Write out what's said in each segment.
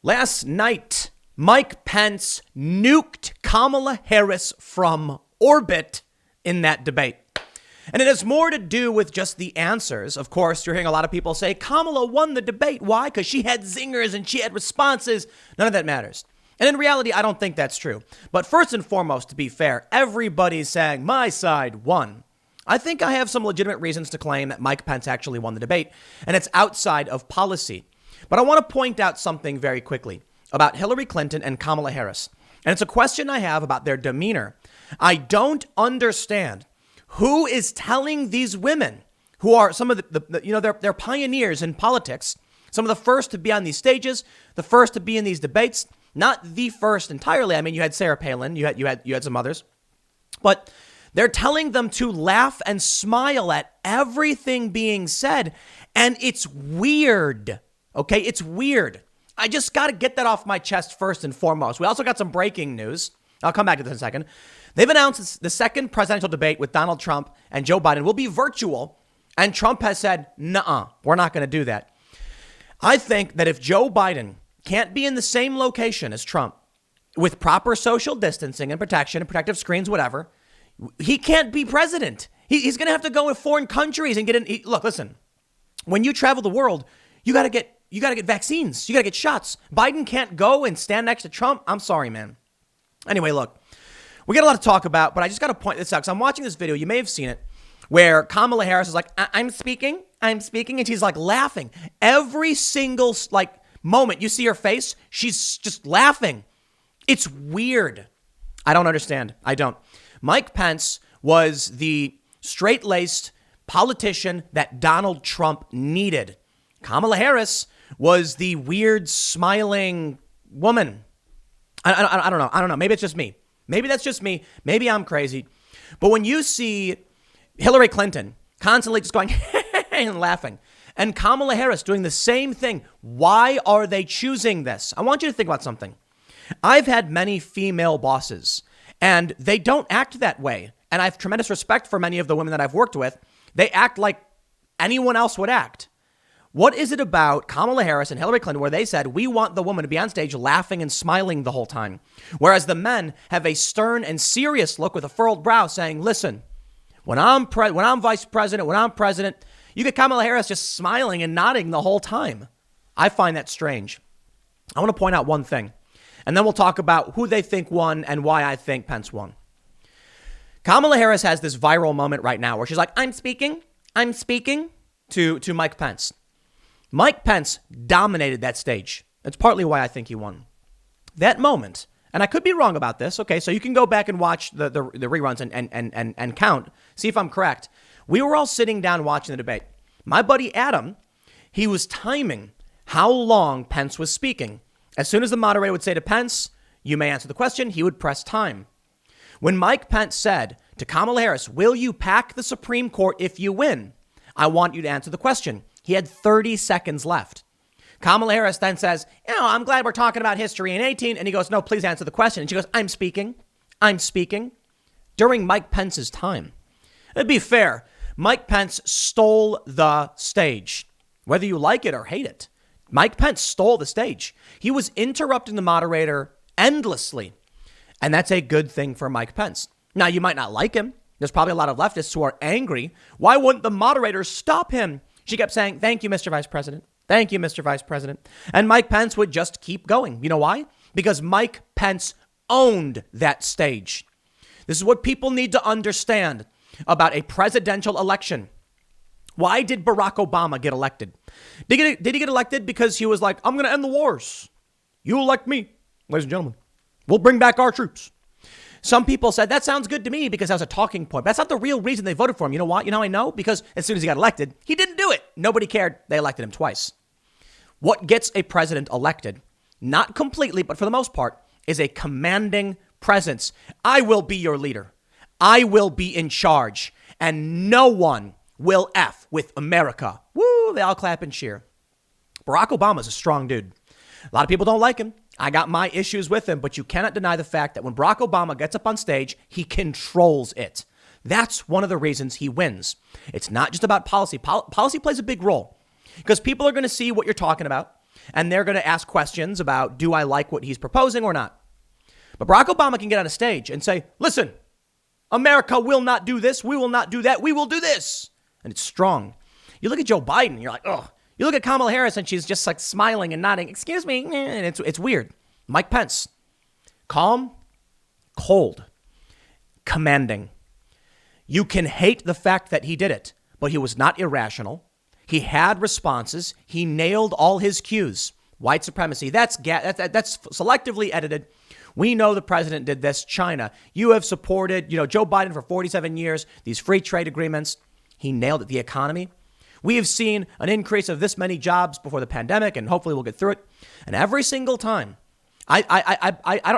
Last night, Mike Pence nuked Kamala Harris from orbit in that debate. And it has more to do with just the answers. Of course, you're hearing a lot of people say Kamala won the debate. Why? Because she had zingers and she had responses. None of that matters. And in reality, I don't think that's true. But first and foremost, to be fair, everybody's saying my side won. I think I have some legitimate reasons to claim that Mike Pence actually won the debate, and it's outside of policy. But I want to point out something very quickly about Hillary Clinton and Kamala Harris. And it's a question I have about their demeanor. I don't understand who is telling these women, who are some of they're pioneers in politics, some of the first to be on these stages, the first to be in these debates, not the first entirely. I mean, you had Sarah Palin, you had some others, but they're telling them to laugh and smile at everything being said. And it's weird. Okay, it's weird. I just got to get that off my chest first and foremost. We also got some breaking news. I'll come back to this in a second. They've announced the second presidential debate with Donald Trump and Joe Biden will be virtual. And Trump has said, nuh-uh, we're not going to do that. I think that if Joe Biden can't be in the same location as Trump with proper social distancing and protection and protective screens, whatever, he can't be president. He's going to have to go to foreign countries and get in. Look, listen, when you travel the world, you got to get vaccines. You got to get shots. Biden can't go and stand next to Trump. I'm sorry, man. Anyway, look, we got a lot to talk about, but I just got to point this out because I'm watching this video. You may have seen it where Kamala Harris is like, I'm speaking. And she's like laughing every single moment you see her face. She's just laughing. It's weird. I don't understand. I don't. Mike Pence was the straight-laced politician that Donald Trump needed. Kamala Harris was the weird, smiling woman. I don't know. I don't know. Maybe it's just me. Maybe that's just me. Maybe I'm crazy. But when you see Hillary Clinton constantly just going and laughing, and Kamala Harris doing the same thing, why are they choosing this? I want you to think about something. I've had many female bosses, and they don't act that way. And I have tremendous respect for many of the women that I've worked with. They act like anyone else would act. What is it about Kamala Harris and Hillary Clinton where they said, we want the woman to be on stage laughing and smiling the whole time, whereas the men have a stern and serious look with a furrowed brow saying, listen, when I'm vice president, when I'm president, you get Kamala Harris just smiling and nodding the whole time. I find that strange. I want to point out one thing, and then we'll talk about who they think won and why I think Pence won. Kamala Harris has this viral moment right now where she's like, I'm speaking to Mike Pence. Mike Pence dominated that stage. That's partly why I think he won. That moment, and I could be wrong about this, okay, so you can go back and watch the reruns and count, see if I'm correct. We were all sitting down watching the debate. My buddy Adam, he was timing how long Pence was speaking. As soon as the moderator would say to Pence, you may answer the question, he would press time. When Mike Pence said to Kamala Harris, will you pack the Supreme Court if you win? I want you to answer the question. He had 30 seconds left. Kamala Harris then says, I'm glad we're talking about history in 18. And he goes, no, please answer the question. And she goes, I'm speaking during Mike Pence's time. To be fair, Mike Pence stole the stage, whether you like it or hate it. Mike Pence stole the stage. He was interrupting the moderator endlessly. And that's a good thing for Mike Pence. Now, you might not like him. There's probably a lot of leftists who are angry. Why wouldn't the moderator stop him? She kept saying, thank you, Mr. Vice President. Thank you, Mr. Vice President. And Mike Pence would just keep going. You know why? Because Mike Pence owned that stage. This is what people need to understand about a presidential election. Why did Barack Obama get elected? Did he get elected because he was like, I'm going to end the wars? You elect me, ladies and gentlemen. We'll bring back our troops. Some people said that sounds good to me because that was a talking point. But that's not the real reason they voted for him. You know why? You know, I know because as soon as he got elected, he didn't do it. Nobody cared. They elected him twice. What gets a president elected, not completely, but for the most part, is a commanding presence. I will be your leader. I will be in charge. And no one will F with America. Woo, they all clap and cheer. Barack Obama's a strong dude. A lot of people don't like him. I got my issues with him, but you cannot deny the fact that when Barack Obama gets up on stage, he controls it. That's one of the reasons he wins. It's not just about policy. Policy plays a big role because people are going to see what you're talking about. and they're going to ask questions about, do I like what he's proposing or not? But Barack Obama can get on a stage and say, listen, America will not do this. We will not do that. We will do this. And it's strong. You look at Joe Biden, you're like, oh. You look at Kamala Harris and she's just like smiling and nodding. Excuse me. And it's weird. Mike Pence, calm, cold, commanding. You can hate the fact that he did it, but he was not irrational. He had responses. He nailed all his cues. White supremacy. That's selectively edited. We know the president did this. China. You have supported, Joe Biden for 47 years. These free trade agreements. He nailed it. The economy. We have seen an increase of this many jobs before the pandemic, and hopefully we'll get through it. And every single time, I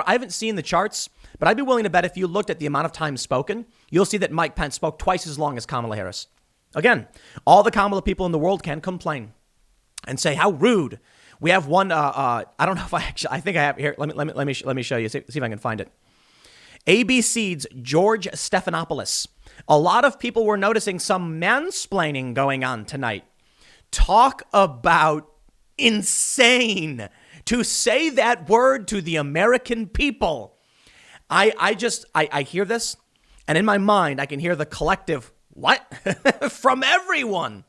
haven't seen the charts, but I'd be willing to bet if you looked at the amount of time spoken, you'll see that Mike Pence spoke twice as long as Kamala Harris. Again, all the Kamala people in the world can complain and say how rude. We have one. I don't know if I think I have here. Let me show you. See if I can find it. ABC's George Stephanopoulos. A lot of people were noticing some mansplaining going on tonight. Talk about insane to say that word to the American people. I hear this, and in my mind, I can hear the collective what from everyone.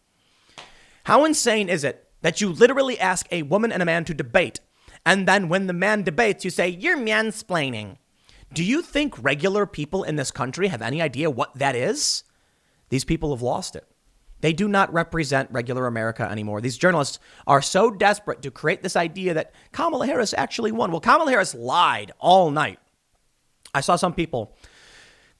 How insane is it that you literally ask a woman and a man to debate, and then when the man debates, you say, you're mansplaining? Do you think regular people in this country have any idea what that is? These people have lost it. They do not represent regular America anymore. These journalists are so desperate to create this idea that Kamala Harris actually won. Well, Kamala Harris lied all night. I saw some people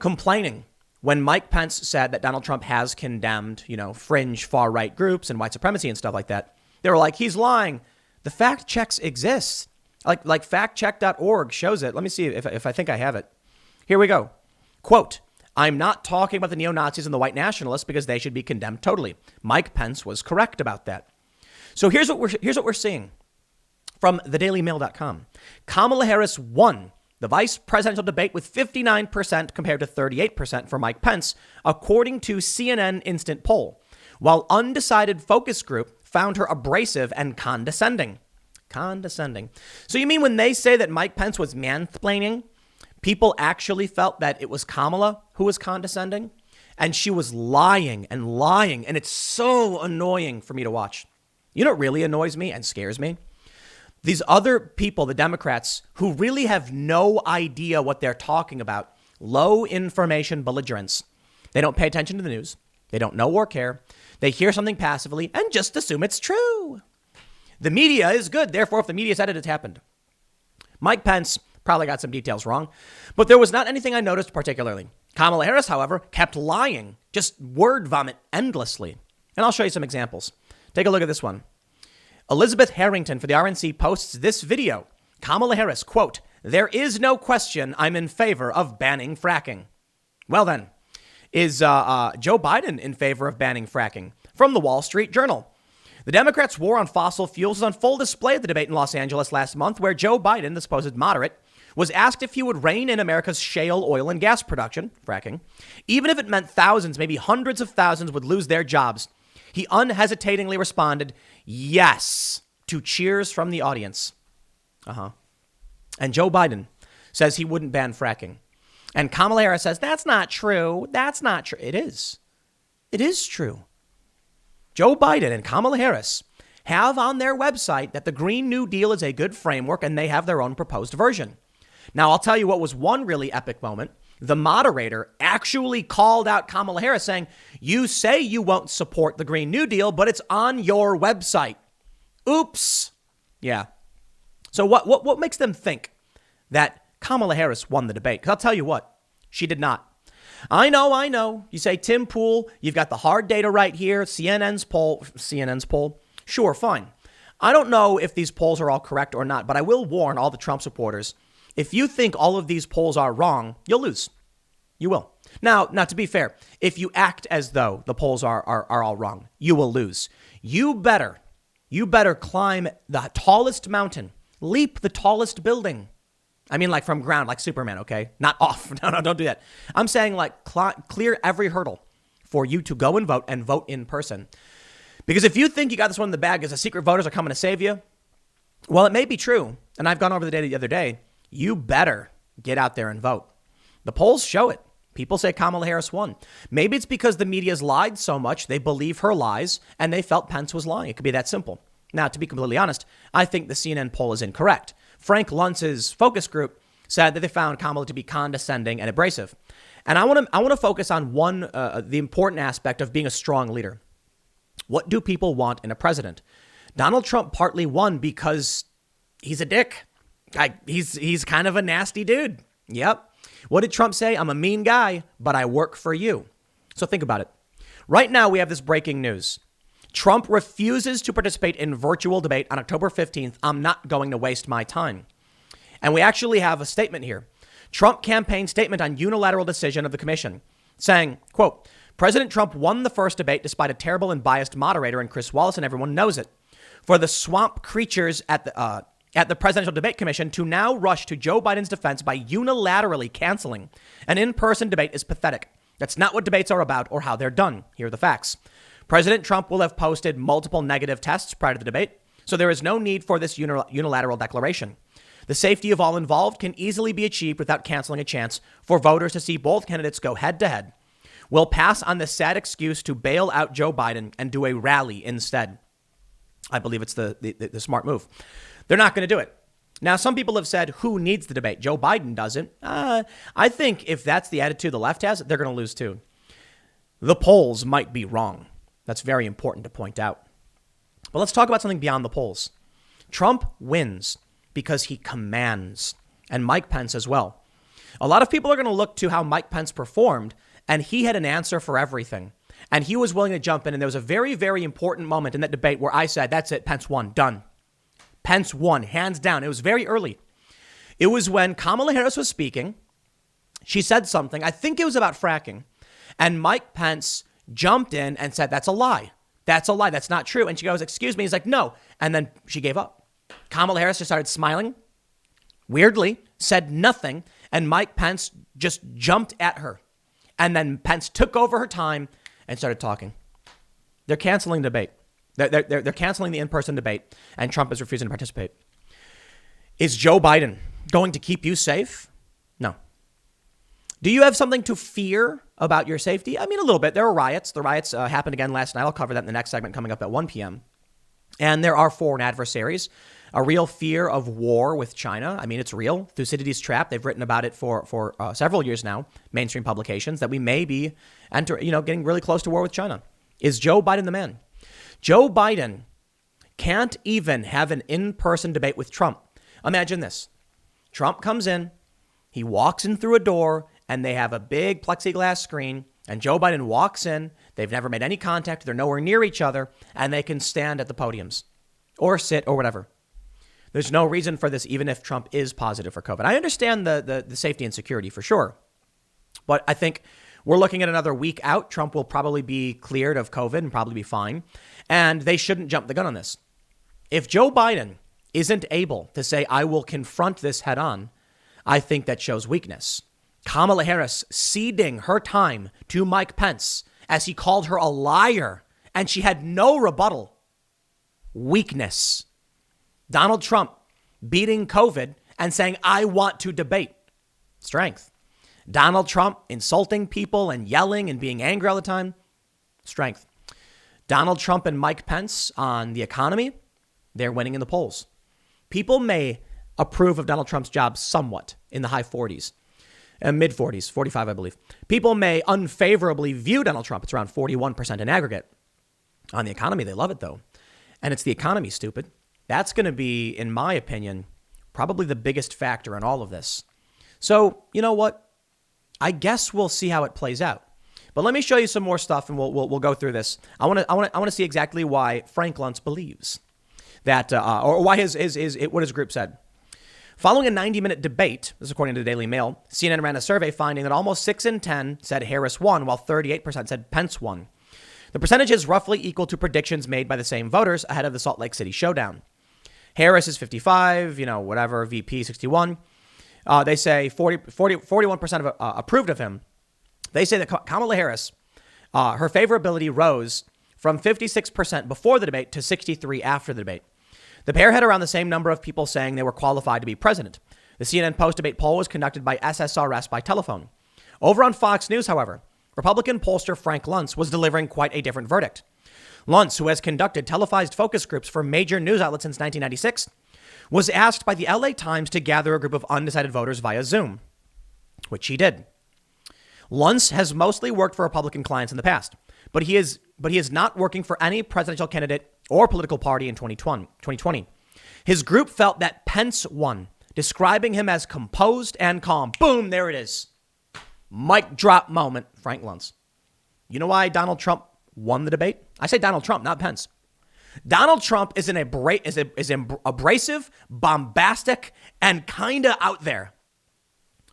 complaining when Mike Pence said that Donald Trump has condemned, fringe far right groups and white supremacy and stuff like that. They were like, he's lying. The fact checks exist. Like factcheck.org shows it. Let me see if I think I have it. Here we go. Quote, I'm not talking about the neo-Nazis and the white nationalists because they should be condemned totally. Mike Pence was correct about that. So here's what we're seeing from thedailymail.com. Kamala Harris won the vice presidential debate with 59% compared to 38% for Mike Pence, according to CNN Instant Poll, while undecided focus group found her abrasive and condescending. Condescending. So you mean when they say that Mike Pence was mansplaining, people actually felt that it was Kamala who was condescending? And she was lying and lying. And it's so annoying for me to watch. You know what really annoys me and scares me? These other people, the Democrats, who really have no idea what they're talking about. Low information belligerents. They don't pay attention to the news. They don't know or care. They hear something passively and just assume it's true. The media is good. Therefore, if the media said it, it's happened. Mike Pence probably got some details wrong, but there was not anything I noticed particularly. Kamala Harris, however, kept lying, just word vomit endlessly. And I'll show you some examples. Take a look at this one. Elizabeth Harrington for the RNC posts this video. Kamala Harris, quote, there is no question I'm in favor of banning fracking. Well then, is Joe Biden in favor of banning fracking? From the Wall Street Journal. The Democrats' war on fossil fuels was on full display at the debate in Los Angeles last month, where Joe Biden, the supposed moderate, was asked if he would rein in America's shale oil and gas production, fracking, even if it meant thousands, maybe hundreds of thousands would lose their jobs. He unhesitatingly responded, yes, to cheers from the audience. And Joe Biden says he wouldn't ban fracking. And Kamala Harris says, that's not true. That's not true. It is. It is true. Joe Biden and Kamala Harris have on their website that the Green New Deal is a good framework and they have their own proposed version. Now, I'll tell you what was one really epic moment. The moderator actually called out Kamala Harris saying, you say you won't support the Green New Deal, but it's on your website. Oops. Yeah. So what makes them think that Kamala Harris won the debate? Because I'll tell you what, she did not. I know. You say, Tim Pool, you've got the hard data right here. CNN's poll. Sure, fine. I don't know if these polls are all correct or not, but I will warn all the Trump supporters. If you think all of these polls are wrong, you'll lose. You will. Now, to be fair, if you act as though the polls are all wrong, you will lose. You better climb the tallest mountain, leap the tallest building. I mean, like from ground, like Superman, okay? Not off. No, don't do that. I'm saying like clear every hurdle for you to go and vote in person. Because if you think you got this one in the bag because the secret voters are coming to save you, Well, it may be true, and I've gone over the data the other day. You better get out there and vote. The polls show it. People say Kamala Harris won. Maybe it's because the media's lied so much, they believe her lies, and they felt Pence was lying. It could be that simple. Now, to be completely honest, I think the CNN poll is incorrect. Frank Luntz's focus group said that they found Kamala to be condescending and abrasive. And I want to focus on the important aspect of being a strong leader. What do people want in a president? Donald Trump partly won because he's a dick. He's kind of a nasty dude. Yep. What did Trump say? I'm a mean guy, but I work for you. So think about it. Right now, we have this breaking news. Trump refuses to participate in virtual debate on October 15th. I'm not going to waste my time. And we actually have a statement here. Trump campaign statement on unilateral decision of the commission saying, quote, President Trump won the first debate despite a terrible and biased moderator in Chris Wallace, and everyone knows it. For the swamp creatures at the Presidential Debate Commission to now rush to Joe Biden's defense by unilaterally canceling an in-person debate is pathetic. That's not what debates are about or how they're done. Here are the facts. President Trump will have posted multiple negative tests prior to the debate, so there is no need for this unilateral declaration. The safety of all involved can easily be achieved without canceling a chance for voters to see both candidates go head-to-head. We'll pass on the sad excuse to bail out Joe Biden and do a rally instead. I believe it's the smart move. They're not going to do it. Now, some people have said, who needs the debate? Joe Biden doesn't. I think if that's the attitude the left has, they're going to lose too. The polls might be wrong. That's very important to point out. But let's talk about something beyond the polls. Trump wins because he commands, and Mike Pence as well. A lot of people are going to look to how Mike Pence performed, and he had an answer for everything. And he was willing to jump in. And there was a very, very important moment in that debate where I said, that's it, Pence won, done. Pence won, hands down. It was very early. It was when Kamala Harris was speaking. She said something, I think it was about fracking. And Mike Pence jumped in and said, that's a lie. That's a lie. That's not true. And she goes, excuse me. He's like, no. And then she gave up. Kamala Harris just started smiling, weirdly, said nothing. And Mike Pence just jumped at her. And then Pence took over her time and started talking. They're canceling debate. They're canceling the in-person debate, and Trump is refusing to participate. Is Joe Biden going to keep you safe? No. Do you have something to fear about your safety? I mean, a little bit. There are riots. The riots happened again last night. I'll cover that in the next segment coming up at 1 p.m. And there are foreign adversaries. A real fear of war with China. I mean, it's real. Thucydides' trap. They've written about it for several years now. Mainstream publications that we may be getting really close to war with China. Is Joe Biden the man? Joe Biden can't even have an in-person debate with Trump. Imagine this. Trump comes in, he walks in through a door, and they have a big plexiglass screen, and Joe Biden walks in. They've never made any contact. They're nowhere near each other, and they can stand at the podiums or sit or whatever. There's no reason for this, even if Trump is positive for COVID. I understand the safety and security for sure, but I think we're looking at another week out. Trump will probably be cleared of COVID and probably be fine. And they shouldn't jump the gun on this. If Joe Biden isn't able to say, I will confront this head on, I think that shows weakness. Kamala Harris ceding her time to Mike Pence as he called her a liar, and she had no rebuttal. Weakness. Donald Trump beating COVID and saying, I want to debate. Strength. Donald Trump insulting people and yelling and being angry all the time. Strength. Donald Trump and Mike Pence on the economy. They're winning in the polls. People may approve of Donald Trump's job somewhat in the high 40s, mid 40s, 45, I believe. People may unfavorably view Donald Trump. It's around 41% in aggregate. On the economy, they love it, though. And it's the economy, stupid. That's going to be, in my opinion, probably the biggest factor in all of this. So, you know what? I guess we'll see how it plays out. But let me show you some more stuff, and we'll go through this. I want to see exactly why Frank Luntz believes that, or why what his group said. Following a 90-minute debate, this is according to the Daily Mail, CNN ran a survey finding that almost 6 in 10 said Harris won, while 38% said Pence won. The percentage is roughly equal to predictions made by the same voters ahead of the Salt Lake City showdown. Harris is 55, whatever, VP 61. They say 41% approved of him. They say that Kamala Harris, her favorability rose from 56% before the debate to 63% after the debate. The pair had around the same number of people saying they were qualified to be president. The CNN post-debate poll was conducted by SSRS by telephone. Over on Fox News, however, Republican pollster Frank Luntz was delivering quite a different verdict. Luntz, who has conducted televised focus groups for major news outlets since 1996, was asked by the LA Times to gather a group of undecided voters via Zoom, which he did. Luntz has mostly worked for Republican clients in the past, but he is not working for any presidential candidate or political party in 2020. His group felt that Pence won, describing him as composed and calm. Boom, there it is. Mic drop moment, Frank Luntz. You know why Donald Trump won the debate? I say Donald Trump, not Pence. Donald Trump is abrasive, bombastic, and kind of out there.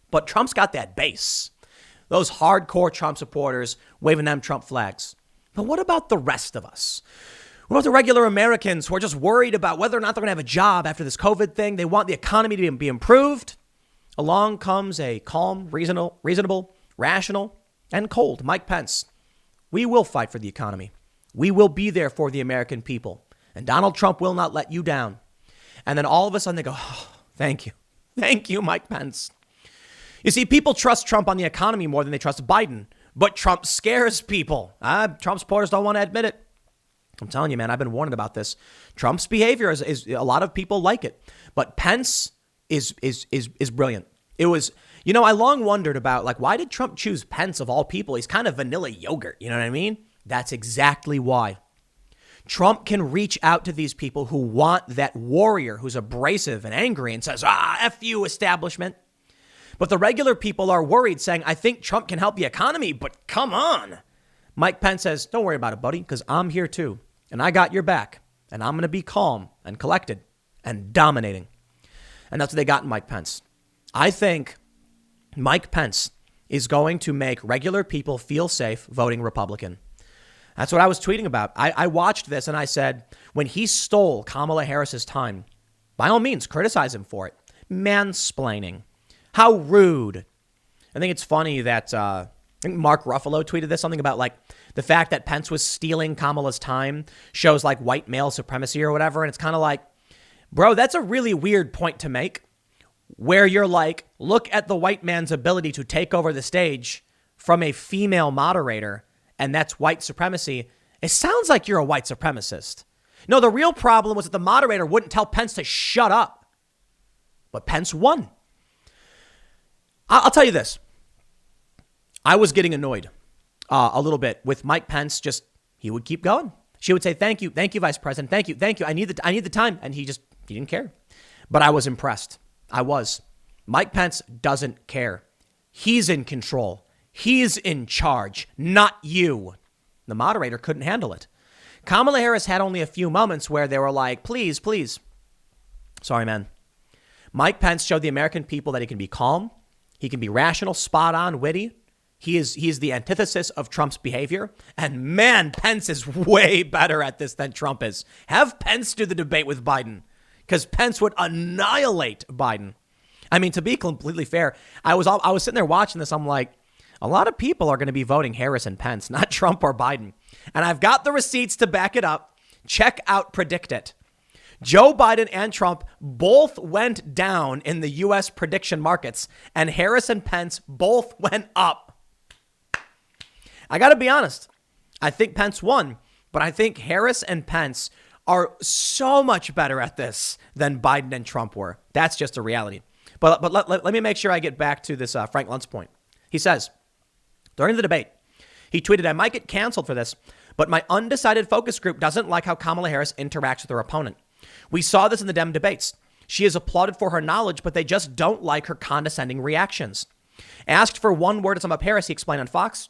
But Trump's got that base. Those hardcore Trump supporters waving them Trump flags. But what about the rest of us? What about the regular Americans who are just worried about whether or not they're going to have a job after this COVID thing? They want the economy to be improved. Along comes a calm, reasonable, rational, and cold Mike Pence. We will fight for the economy. We will be there for the American people. And Donald Trump will not let you down. And then all of a sudden they go, oh, thank you. Thank you, Mike Pence. You see, people trust Trump on the economy more than they trust Biden. But Trump scares people. Trump supporters don't want to admit it. I'm telling you, man, I've been warning about this. Trump's behavior is a lot of people like it. But Pence is brilliant. It was, I long wondered about, like, why did Trump choose Pence of all people? He's kind of vanilla yogurt. You know what I mean? That's exactly why. Trump can reach out to these people who want that warrior who's abrasive and angry and says, F you, establishment. But the regular people are worried, saying, I think Trump can help the economy, but come on. Mike Pence says, don't worry about it, buddy, because I'm here too. And I got your back. And I'm going to be calm and collected and dominating. And that's what they got in Mike Pence. I think Mike Pence is going to make regular people feel safe voting Republican. That's what I was tweeting about. I watched this and I said, when he stole Kamala Harris's time, by all means, criticize him for it. Mansplaining. How rude. I think it's funny that I think Mark Ruffalo tweeted this, something about like the fact that Pence was stealing Kamala's time shows like white male supremacy or whatever. And it's kind of like, bro, that's a really weird point to make where you're like, look at the white man's ability to take over the stage from a female moderator. And that's white supremacy. It sounds like you're a white supremacist. No, the real problem was that the moderator wouldn't tell Pence to shut up. But Pence won. I'll tell you this. I was getting annoyed a little bit with Mike Pence. Just, he would keep going. She would say, thank you, Vice President. Thank you. I need the time. And he didn't care. But I was impressed. I was. Mike Pence doesn't care. He's in control. He's in charge, not you. The moderator couldn't handle it. Kamala Harris had only a few moments where they were like, please. Sorry, man. Mike Pence showed the American people that he can be calm. He can be rational, spot on, witty. He is the antithesis of Trump's behavior. And man, Pence is way better at this than Trump is. Have Pence do the debate with Biden, because Pence would annihilate Biden. I mean, to be completely fair, I was sitting there watching this. I'm like, a lot of people are going to be voting Harris and Pence, not Trump or Biden. And I've got the receipts to back it up. Check out Predict It. Joe Biden and Trump both went down in the U.S. prediction markets, and Harris and Pence both went up. I got to be honest. I think Pence won, but I think Harris and Pence are so much better at this than Biden and Trump were. That's just a reality. But let me make sure I get back to this Frank Luntz point. He says, during the debate, he tweeted, I might get canceled for this, but my undecided focus group doesn't like how Kamala Harris interacts with her opponent. We saw this in the Dem debates. She is applauded for her knowledge, but they just don't like her condescending reactions. Asked for one word to sum up Harris, he explained on Fox.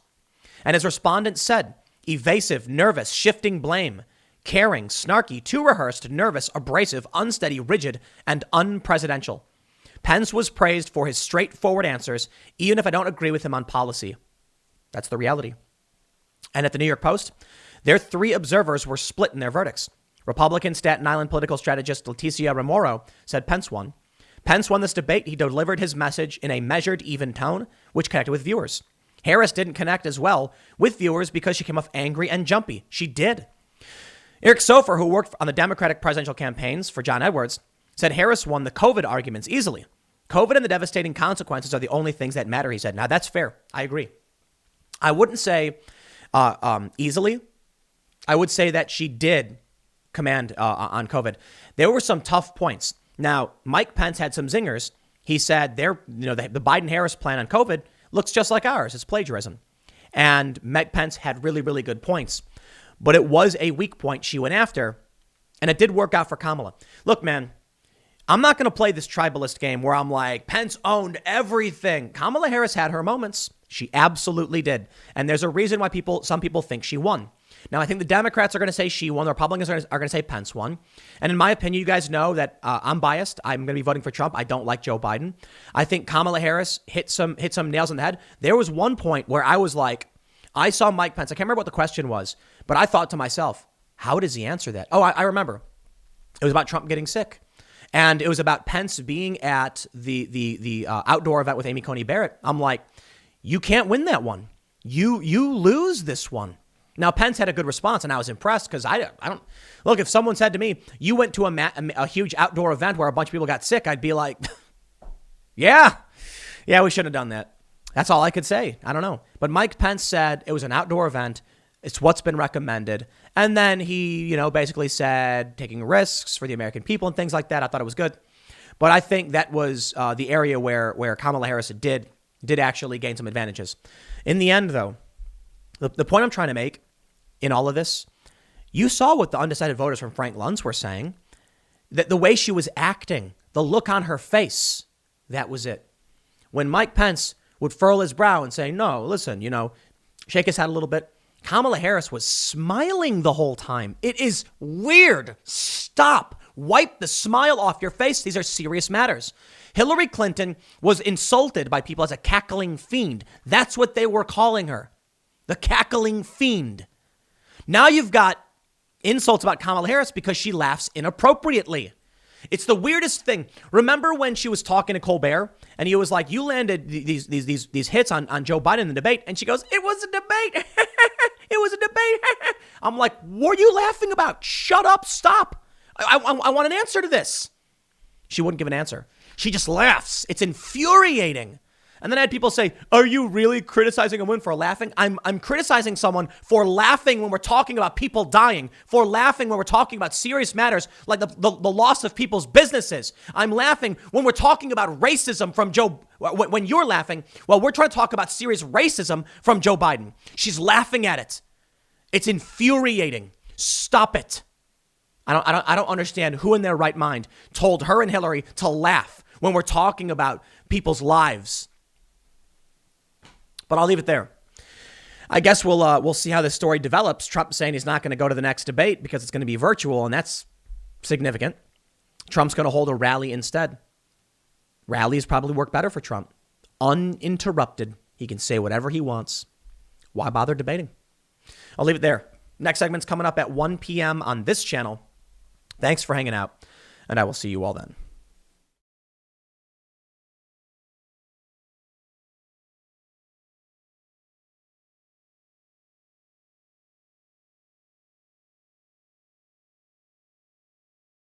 And his respondent said, evasive, nervous, shifting blame, caring, snarky, too rehearsed, nervous, abrasive, unsteady, rigid, and unpresidential. Pence was praised for his straightforward answers, even if I don't agree with him on policy. That's the reality. And at the New York Post, their three observers were split in their verdicts. Republican Staten Island political strategist Leticia Ramoro said Pence won. Pence won this debate. He delivered his message in a measured, even tone, which connected with viewers. Harris didn't connect as well with viewers because she came off angry and jumpy. She did. Eric Sofer, who worked on the Democratic presidential campaigns for John Edwards, said Harris won the COVID arguments easily. COVID and the devastating consequences are the only things that matter, he said. Now, that's fair. I agree. I wouldn't say easily. I would say that she did command on COVID. There were some tough points. Now, Mike Pence had some zingers. He said the Biden-Harris plan on COVID looks just like ours. It's plagiarism. And Mike Pence had really, really good points. But it was a weak point she went after, and it did work out for Kamala. Look, man, I'm not going to play this tribalist game where I'm like, Pence owned everything. Kamala Harris had her moments. She absolutely did. And there's a reason why some people think she won. Now, I think the Democrats are going to say she won. The Republicans are going to say Pence won. And in my opinion, you guys know that I'm biased. I'm going to be voting for Trump. I don't like Joe Biden. I think Kamala Harris hit some nails on the head. There was one point where I was like, I saw Mike Pence. I can't remember what the question was, but I thought to myself, how does he answer that? Oh, I remember. It was about Trump getting sick. And it was about Pence being at the outdoor event with Amy Coney Barrett. I'm like, you can't win that one. You lose this one. Now, Pence had a good response, and I was impressed because I don't look. If someone said to me, you went to a huge outdoor event where a bunch of people got sick, I'd be like, yeah, we shouldn't have done that. That's all I could say. I don't know. But Mike Pence said it was an outdoor event. It's what's been recommended. And then he, basically said taking risks for the American people and things like that. I thought it was good. But I think that was the area where Kamala Harris did actually gain some advantages. In the end, though, the point I'm trying to make in all of this, you saw what the undecided voters from Frank Luntz were saying, that the way she was acting, the look on her face, that was it. When Mike Pence would furl his brow and say, no, listen, shake his head a little bit, Kamala Harris was smiling the whole time. It is weird. Stop. Wipe the smile off your face. These are serious matters. Hillary Clinton was insulted by people as a cackling fiend. That's what they were calling her. The cackling fiend. Now you've got insults about Kamala Harris because she laughs inappropriately. It's the weirdest thing. Remember when she was talking to Colbert and he was like, you landed these hits on Joe Biden in the debate. And she goes, it was a debate. It was a debate. I'm like, what are you laughing about? Shut up. Stop. I want an answer to this. She wouldn't give an answer. She just laughs. It's infuriating. And then I had people say, are you really criticizing a woman for laughing? I'm criticizing someone for laughing when we're talking about people dying, for laughing when we're talking about serious matters like the loss of people's businesses. I'm laughing when we're talking about racism from when you're laughing, well, we're trying to talk about serious racism from Joe Biden. She's laughing at it. It's infuriating. Stop it. I don't understand who in their right mind told her and Hillary to laugh when we're talking about people's lives. But I'll leave it there. I guess we'll see how this story develops. Trump saying he's not going to go to the next debate because it's going to be virtual, and that's significant. Trump's going to hold a rally instead. Rallies probably work better for Trump. Uninterrupted. He can say whatever he wants. Why bother debating? I'll leave it there. Next segment's coming up at 1 p.m. on this channel. Thanks for hanging out, and I will see you all then.